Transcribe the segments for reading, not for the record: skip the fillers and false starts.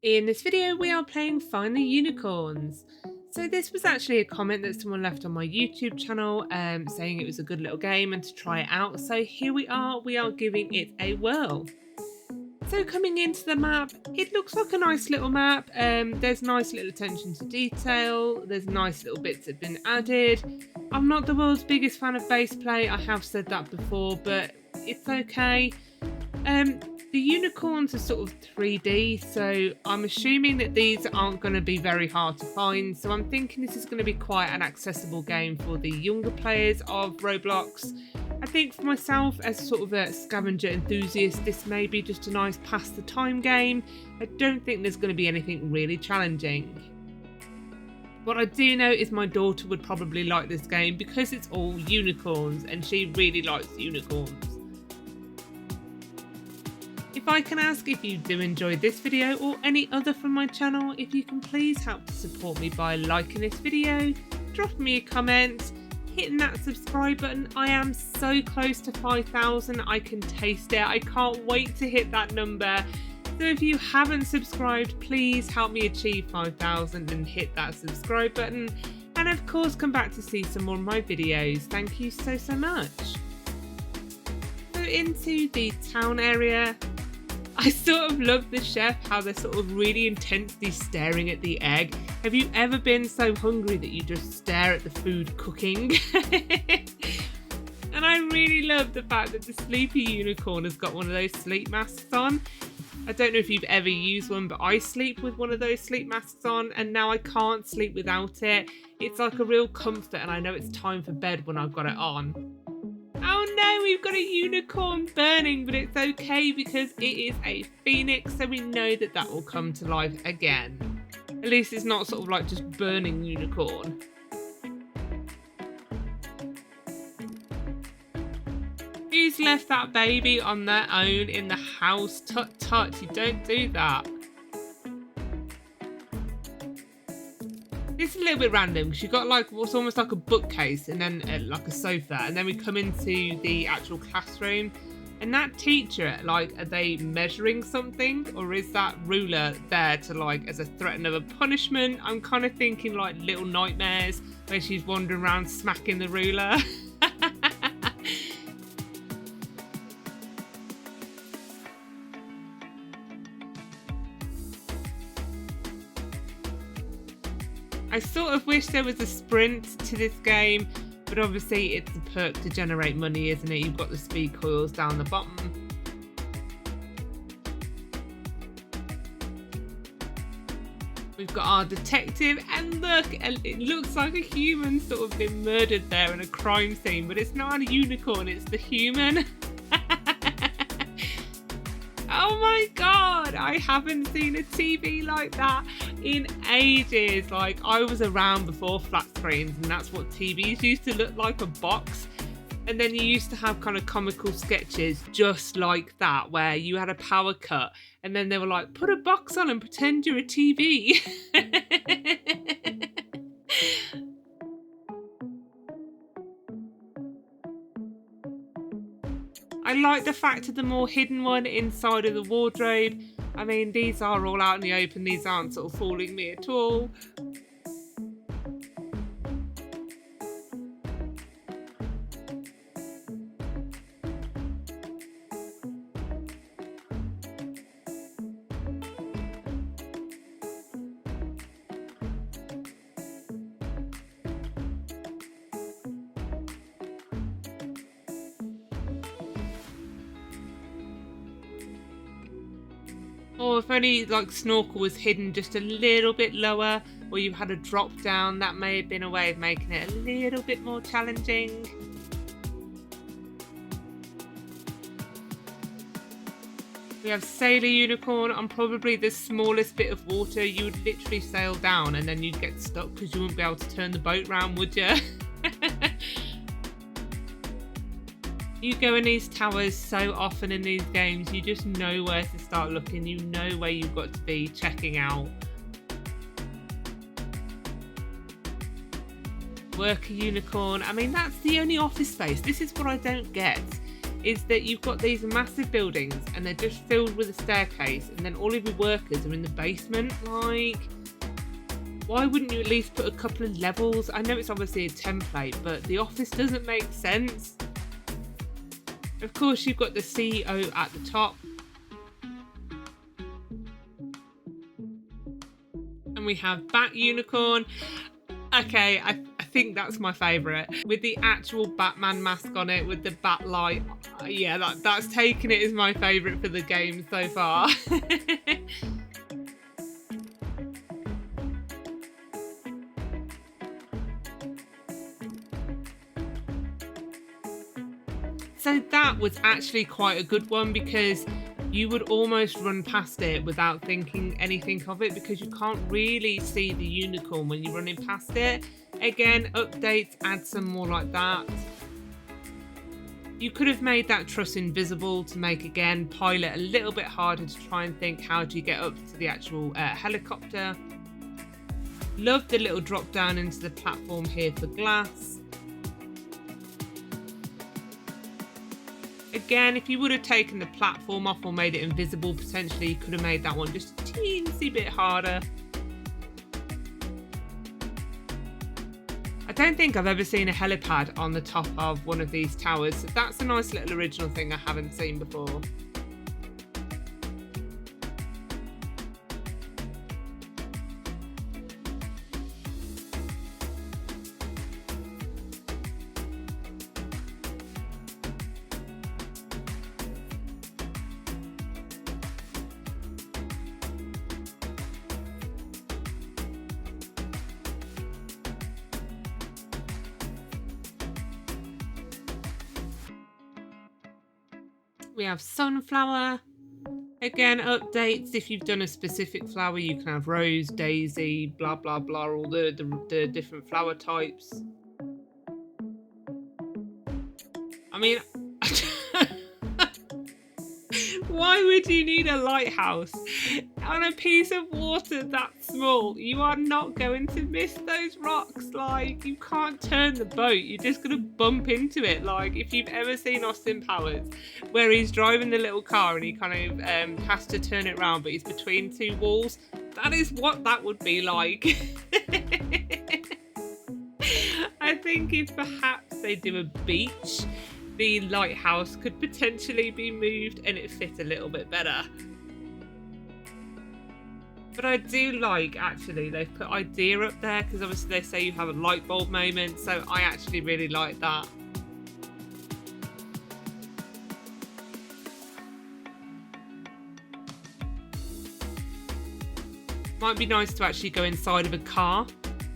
In this video we are playing Find the Unicorns. So this was actually a comment that someone left on my YouTube channel saying it was a good little game and to try it out. So here we are giving it a whirl. So coming into the map, it looks like a nice little map. There's nice little attention to detail. There's nice little bits that have been added. I'm not the world's biggest fan of base play. I have said that before, but it's okay. The unicorns are sort of 3D, so I'm assuming that these aren't going to be very hard to find. So I'm thinking this is going to be quite an accessible game for the younger players of Roblox. I think for myself, as sort of a scavenger enthusiast, this may be just a nice pass the time game. I don't think there's going to be anything really challenging. What I do know is my daughter would probably like this game because it's all unicorns and she really likes unicorns. If I can ask, if you do enjoy this video or any other from my channel, if you can please help to support me by liking this video, drop me a comment, hitting that subscribe button. I am so close to 5,000, I can taste it. I can't wait to hit that number. So if you haven't subscribed, please help me achieve 5,000 and hit that subscribe button. And of course, come back to see some more of my videos. Thank you so much. So into the town area. I sort of love the chef, how they're sort of really intensely staring at the egg. Have you ever been so hungry that you just stare at the food cooking? And I really love the fact that the sleepy unicorn has got one of those sleep masks on. I don't know if you've ever used one, but I sleep with one of those sleep masks on and now I can't sleep without it. It's like a real comfort and I know it's time for bed when I've got it on. Oh no, we've got a unicorn burning, but it's okay because it is a phoenix, so we know that that will come to life again. At least it's not sort of like just burning unicorn. Who's left that baby on their own in the house? Tut tut, you don't do that. It's a little bit random because you've got like what's almost like a bookcase and then like a sofa, and then we come into the actual classroom and that teacher, like, are they measuring something or is that ruler there to like as a threat of a punishment? I'm kind of thinking like Little Nightmares where she's wandering around smacking the ruler. I sort of wish there was a sprint to this game, but obviously it's a perk to generate money, isn't it? You've got the speed coils down the bottom. We've got our detective, and look, it looks like a human sort of been murdered there in a crime scene, but it's not a unicorn, it's the human. Oh my god, I haven't seen a TV like that in ages. Like, I was around before flat screens and that's what TVs used to look like, a box. And then you used to have kind of comical sketches just like that where you had a power cut and then they were like, put a box on and pretend you're a TV. I like the fact of the more hidden one inside of the wardrobe. I mean, these are all out in the open. These aren't sort of fooling me at all. Or if only like snorkel was hidden just a little bit lower, or you had a drop down, that may have been a way of making it a little bit more challenging. We have sailor unicorn on probably the smallest bit of water. You would literally sail down and then you'd get stuck because you wouldn't be able to turn the boat round, would you? You go in these towers so often in these games, you just know where to start looking, you know where you've got to be checking out. Worker unicorn, I mean that's the only office space. This is what I don't get. is that you've got these massive buildings and they're just filled with a staircase, and then all of your workers are in the basement. Like, why wouldn't you at least put a couple of levels? I know it's obviously a template, but the office doesn't make sense. Of course, you've got the CEO at the top. And we have Bat Unicorn. Okay, I think that's my favourite. With the actual Batman mask on it, with the bat light. Yeah, that's taken it as my favourite for the game so far. So that was actually quite a good one, because you would almost run past it without thinking anything of it, because you can't really see the unicorn when you're running past it. Again, updates, add some more like that. You could have made that truss invisible to make, again, pilot a little bit harder to try and think, how do you get up to the actual helicopter. Love the little drop down into the platform here for glass. Again, if you would have taken the platform off or made it invisible, potentially you could have made that one just a teensy bit harder. I don't think I've ever seen a helipad on the top of one of these towers, so that's a nice little original thing I haven't seen before. We have sunflower. Again, updates. If you've done a specific flower, you can have rose, daisy, blah, blah, blah, all the different flower types. I mean, why would you need a lighthouse on a piece of water that small? You are not going to miss those rocks. Like, you can't turn the boat. You're just going to bump into it. Like, if you've ever seen Austin Powers, where he's driving the little car and he kind of has to turn it around, but he's between two walls, that is what that would be like. I think if perhaps they do a beach, the lighthouse could potentially be moved and it fit a little bit better. But I do like, actually, they've put idea up there, because obviously they say you have a light bulb moment, so I actually really like that. Might be nice to actually go inside of a car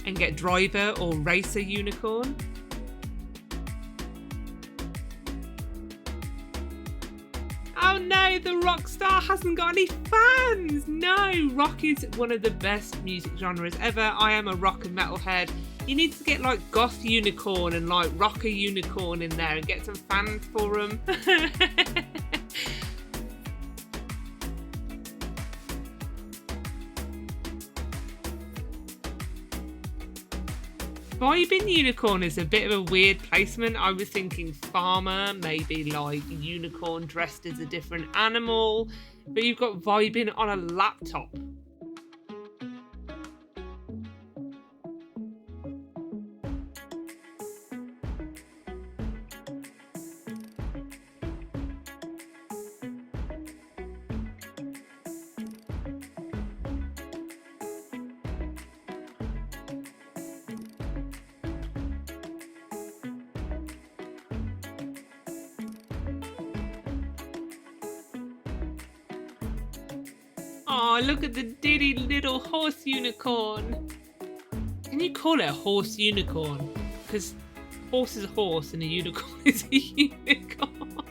and get driver or racer unicorn. Oh no, the rockstar hasn't got any fans! No, rock is one of the best music genres ever. I am a rock and metal head. You need to get like goth unicorn and like rocker unicorn in there and get some fans for them. Vibin unicorn is a bit of a weird placement. I was thinking farmer, maybe like unicorn dressed as a different animal, but you've got vibin on a laptop. Oh, look at the diddy little horse unicorn. Can you call it a horse unicorn? Because horse is a horse and a unicorn is a unicorn.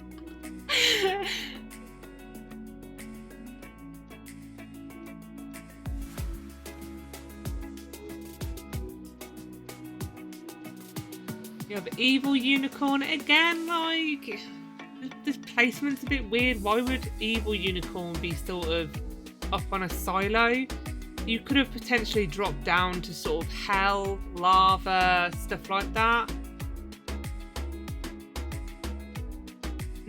You have evil unicorn again, like, this placement's a bit weird. Why would evil unicorn be sort of up on a silo? You could have potentially dropped down to sort of hell, lava, stuff like that.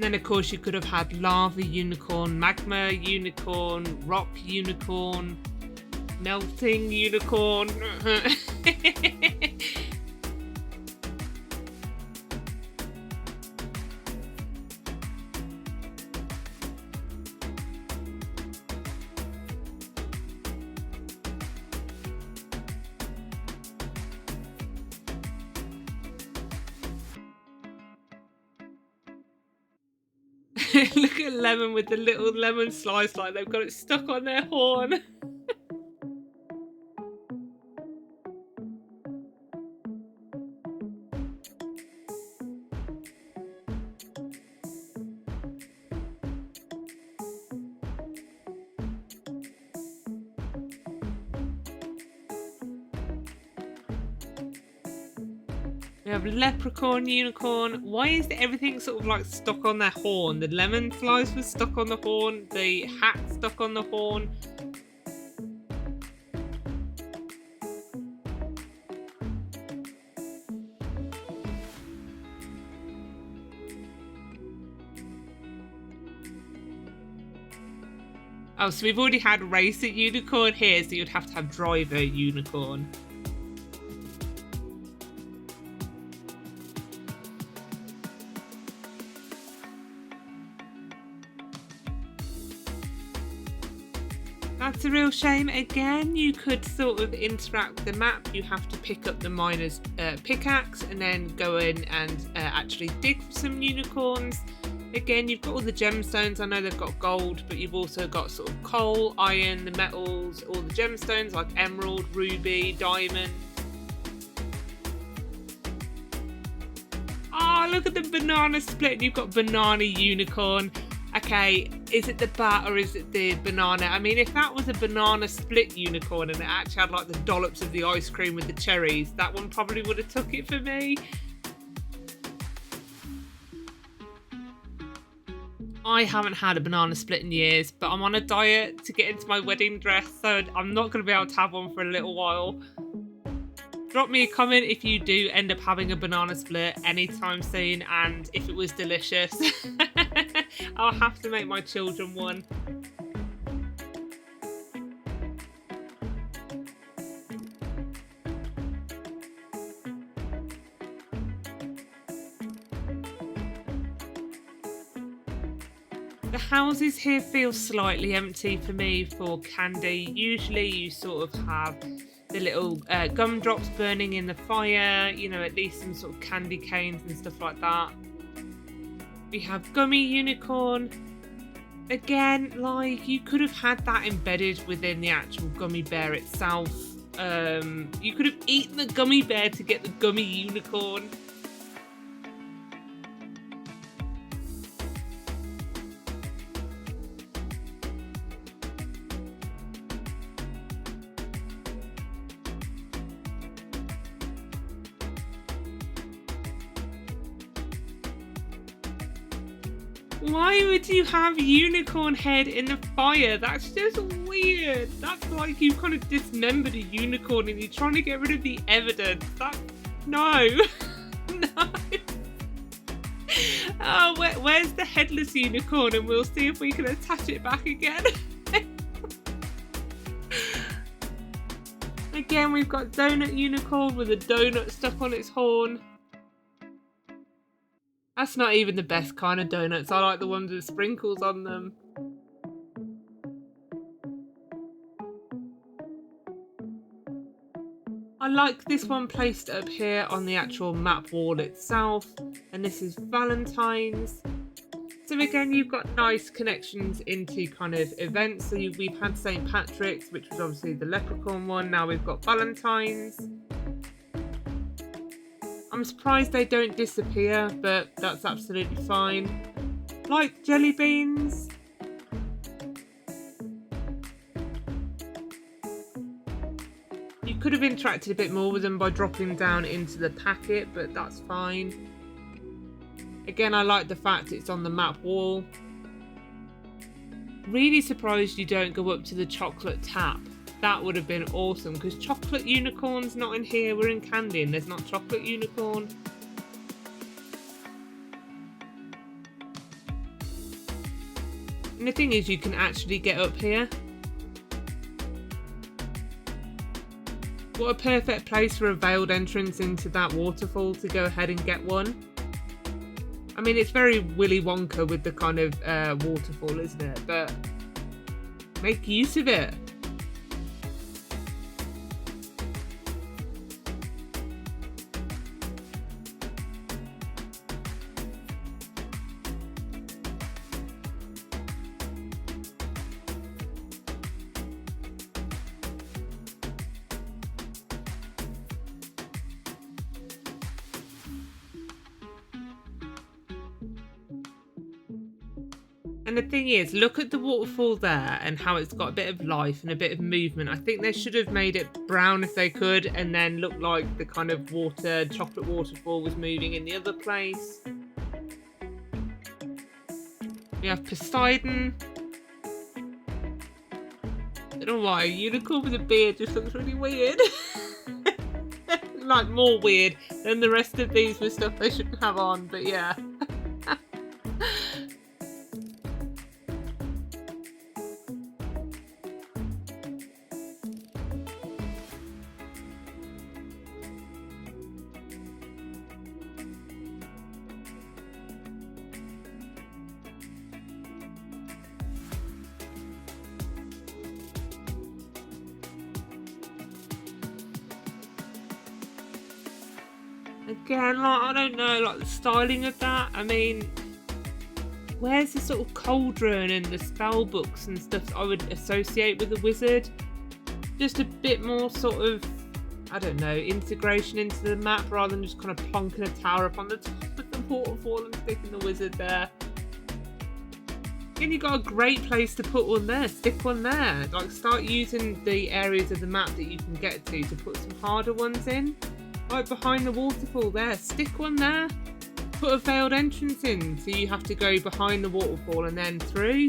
And then of course you could have had lava unicorn, magma unicorn, rock unicorn, melting unicorn. Look at Lemon with the little lemon slice, like they've got it stuck on their horn. We have leprechaun unicorn. Why is everything sort of like stuck on their horn? The lemon slice was stuck on the horn, the hat stuck on the horn. Oh, so we've already had racer unicorn here, so you'd have to have driver unicorn. That's a real shame. Again, you could sort of interact with the map. You have to pick up the miner's pickaxe and then go in and actually dig for some unicorns. Again, you've got all the gemstones. I know they've got gold, but you've also got sort of coal, iron, the metals, all the gemstones like emerald, ruby, diamond. Oh, look at the banana split. And you've got banana unicorn. Okay, is it the bat or is it the banana? I mean, if that was a banana split unicorn and it actually had like the dollops of the ice cream with the cherries, that one probably would have took it for me. I haven't had a banana split in years, but I'm on a diet to get into my wedding dress, so I'm not going to be able to have one for a little while. Drop me a comment if you do end up having a banana split anytime soon and if it was delicious. I'll have to make my children one. The houses here feel slightly empty for me for candy. Usually you sort of have the little gumdrops burning in the fire, you know, at least some sort of candy canes and stuff like that. We have gummy unicorn. Again, like, you could have had that embedded within the actual gummy bear itself. You could have eaten the gummy bear to get the gummy unicorn. Why would you have unicorn head in the fire? That's just weird. That's like you kind of dismembered a unicorn and you're trying to get rid of the evidence. No. No. Oh, where's the headless unicorn? And we'll see if we can attach it back again. Again, we've got donut unicorn with a donut stuck on its horn. That's not even the best kind of donuts. I like the ones with sprinkles on them. I like this one placed up here on the actual map wall itself. And this is Valentines. So again, you've got nice connections into kind of events. So we've had St. Patrick's, which was obviously the leprechaun one. Now we've got Valentine's. I'm surprised they don't disappear, but that's absolutely fine. Like jelly beans. You could have interacted a bit more with them by dropping down into the packet, but that's fine. Again, I like the fact it's on the map wall. Really surprised you don't go up to the chocolate tap. That would have been awesome, because chocolate unicorn's not in here. We're in candy and there's not chocolate unicorn. And the thing is, you can actually get up here. What a perfect place for a veiled entrance into that waterfall to go ahead and get one. I mean, it's very Willy Wonka with the kind of waterfall, isn't it? But make use of it. And the thing is, look at the waterfall there and how it's got a bit of life and a bit of movement. I think they should have made it brown if they could, and then look like the kind of chocolate waterfall was moving in the other place. We have Poseidon. I don't know why, a unicorn with a beard just looks really weird. Like more weird than the rest of these with stuff they shouldn't have on, but yeah. Again, like, I don't know, like the styling of that. I mean, where's the sort of cauldron and the spell books and stuff that I would associate with a wizard? Just a bit more sort of, I don't know, integration into the map rather than just kind of plonking a tower up on the top of the waterfall and sticking the wizard there. Again, you've got a great place to put one there. Stick one there. Like, start using the areas of the map that you can get to put some harder ones in. Right behind the waterfall there, stick one there. Put a veiled entrance in, so you have to go behind the waterfall and then through.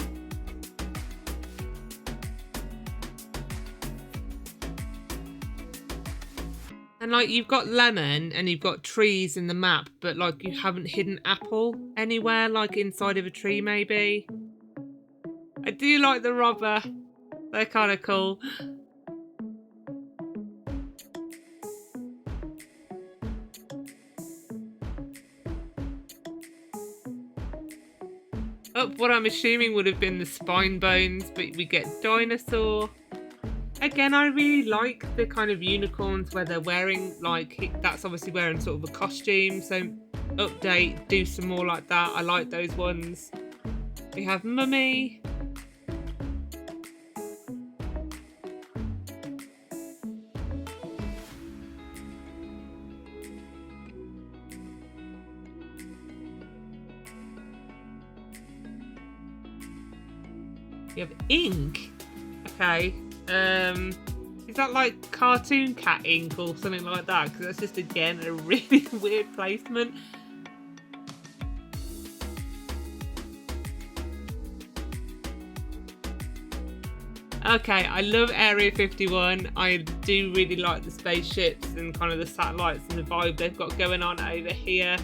And like, you've got lemon and you've got trees in the map, but like you haven't hidden apple anywhere, like inside of a tree maybe. I do like the robber. They're kind of cool. Up what I'm assuming would have been the spine bones, but we get dinosaur. Again, I really like the kind of unicorns where they're wearing, like, that's obviously wearing sort of a costume, so update, do some more like that. I like those ones. We have mummy. You have ink. Okay. Is that like cartoon cat ink or something like that? Because that's just, again, a really weird placement. Okay, I love Area 51. I do really like the spaceships and kind of the satellites and the vibe they've got going on over here.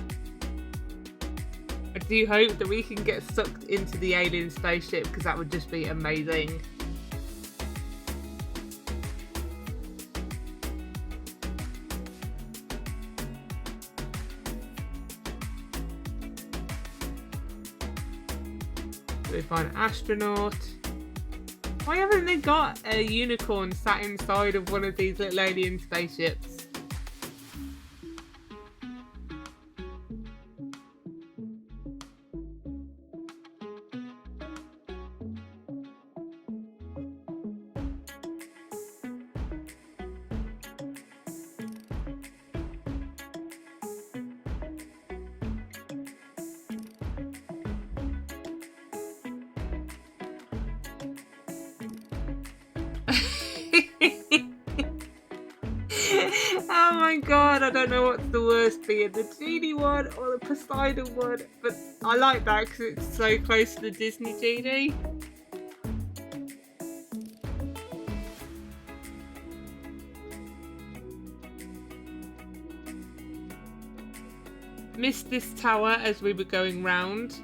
I do hope that we can get sucked into the alien spaceship, because that would just be amazing. We find astronaut. Why haven't they got a unicorn sat inside of one of these little alien spaceships? Oh my god, I don't know what's the worst being, the genie one or the Poseidon one, but I like that because it's so close to the Disney genie. Missed this tower as we were going round.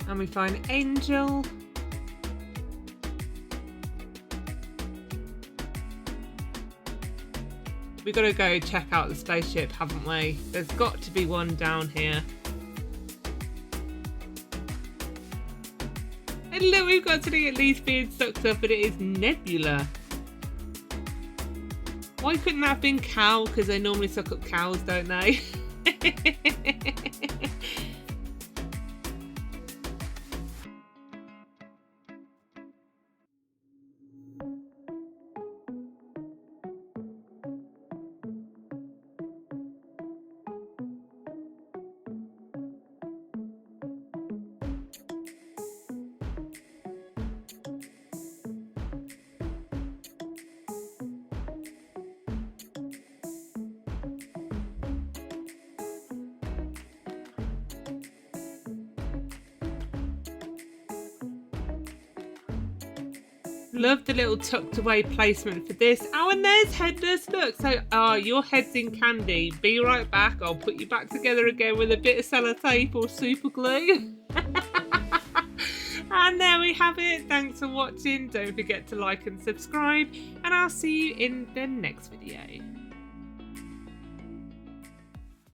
And we find Angel. We've got to go check out the spaceship, haven't we? There's got to be one down here. And look, we've got something at least being sucked up, but it is Nebula. Why couldn't that have been cow? Because they normally suck up cows, don't they? Love the little tucked away placement for this. Oh, and there's Headless. Look, so your head's in candy. Be right back. I'll put you back together again with a bit of sellotape or super glue. And there we have it. Thanks for watching. Don't forget to like and subscribe, and I'll see you in the next video.